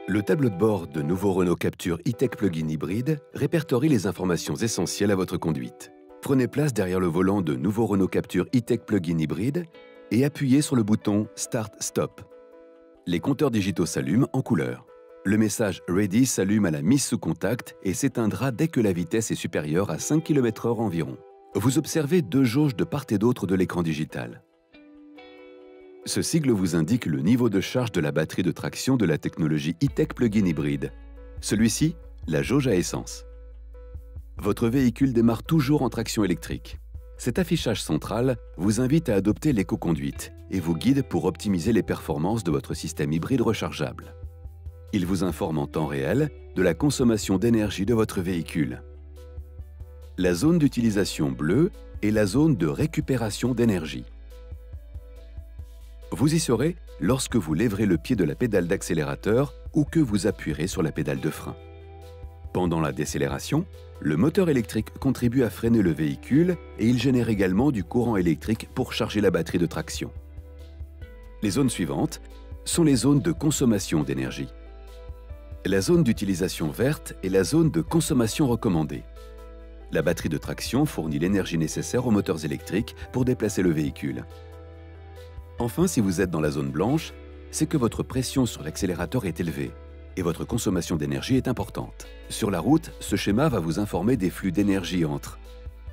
Le tableau de bord de nouveau Renault Captur E-Tech Plug-in hybride répertorie les informations essentielles à votre conduite. Prenez place derrière le volant de nouveau Renault Captur E-Tech Plug-in hybride et appuyez sur le bouton Start-Stop. Les compteurs digitaux s'allument en couleur. Le message Ready s'allume à la mise sous contact et s'éteindra dès que la vitesse est supérieure à 5 km/h environ. Vous observez deux jauges de part et d'autre de l'écran digital. Ce sigle vous indique le niveau de charge de la batterie de traction de la technologie E-Tech Plug-in hybride. Celui-ci, la jauge à essence. Votre véhicule démarre toujours en traction électrique. Cet affichage central vous invite à adopter l'éco-conduite et vous guide pour optimiser les performances de votre système hybride rechargeable. Il vous informe en temps réel de la consommation d'énergie de votre véhicule. La zone d'utilisation bleue est la zone de récupération d'énergie. Vous y serez lorsque vous lèverez le pied de la pédale d'accélérateur ou que vous appuierez sur la pédale de frein. Pendant la décélération, le moteur électrique contribue à freiner le véhicule et il génère également du courant électrique pour charger la batterie de traction. Les zones suivantes sont les zones de consommation d'énergie. La zone d'utilisation verte est la zone de consommation recommandée. La batterie de traction fournit l'énergie nécessaire aux moteurs électriques pour déplacer le véhicule. Enfin, si vous êtes dans la zone blanche, c'est que votre pression sur l'accélérateur est élevée et votre consommation d'énergie est importante. Sur la route, ce schéma va vous informer des flux d'énergie entre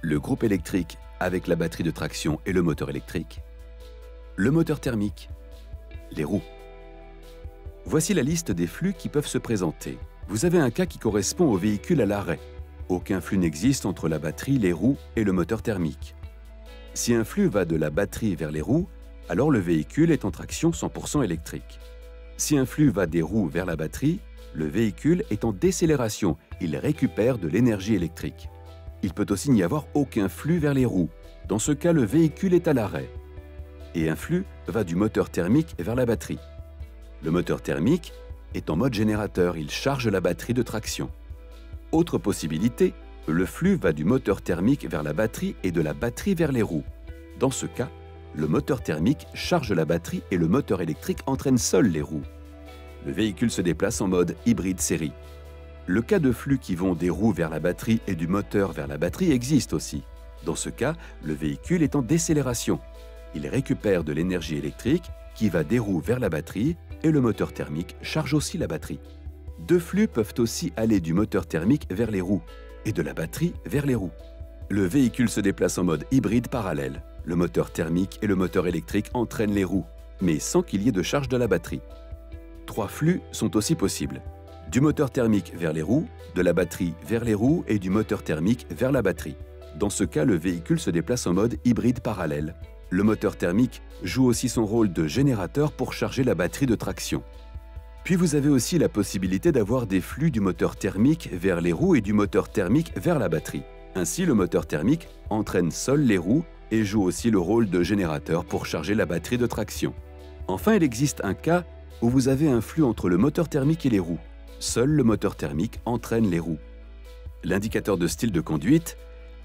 le groupe électrique avec la batterie de traction et le moteur électrique, le moteur thermique, les roues. Voici la liste des flux qui peuvent se présenter. Vous avez un cas qui correspond au véhicule à l'arrêt. Aucun flux n'existe entre la batterie, les roues et le moteur thermique. Si un flux va de la batterie vers les roues, alors le véhicule est en traction 100% électrique. Si un flux va des roues vers la batterie, le véhicule est en décélération, il récupère de l'énergie électrique. Il peut aussi n'y avoir aucun flux vers les roues. Dans ce cas, le véhicule est à l'arrêt. Et un flux va du moteur thermique vers la batterie. Le moteur thermique est en mode générateur, il charge la batterie de traction. Autre possibilité, le flux va du moteur thermique vers la batterie et de la batterie vers les roues. Dans ce cas, le moteur thermique charge la batterie et le moteur électrique entraîne seul les roues. Le véhicule se déplace en mode hybride série. Le cas de flux qui vont des roues vers la batterie et du moteur vers la batterie existe aussi. Dans ce cas, le véhicule est en décélération. Il récupère de l'énergie électrique qui va des roues vers la batterie et le moteur thermique charge aussi la batterie. Deux flux peuvent aussi aller du moteur thermique vers les roues et de la batterie vers les roues. Le véhicule se déplace en mode hybride parallèle. Le moteur thermique et le moteur électrique entraînent les roues, mais sans qu'il y ait de charge de la batterie. Trois flux sont aussi possibles. Du moteur thermique vers les roues, de la batterie vers les roues et du moteur thermique vers la batterie. Dans ce cas, le véhicule se déplace en mode hybride parallèle. Le moteur thermique joue aussi son rôle de générateur pour charger la batterie de traction. Puis vous avez aussi la possibilité d'avoir des flux du moteur thermique vers les roues et du moteur thermique vers la batterie. Ainsi, le moteur thermique entraîne seul les roues et joue aussi le rôle de générateur pour charger la batterie de traction. Enfin, il existe un cas où vous avez un flux entre le moteur thermique et les roues. Seul le moteur thermique entraîne les roues. L'indicateur de style de conduite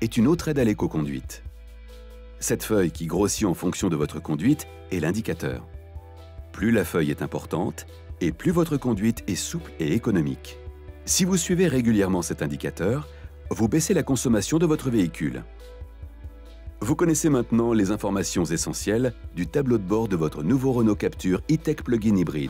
est une autre aide à l'éco-conduite. Cette feuille qui grossit en fonction de votre conduite est l'indicateur. Plus la feuille est importante, et plus votre conduite est souple et économique. Si vous suivez régulièrement cet indicateur, vous baissez la consommation de votre véhicule. Vous connaissez maintenant les informations essentielles du tableau de bord de votre nouveau Renault Captur E-Tech Plug-in hybride.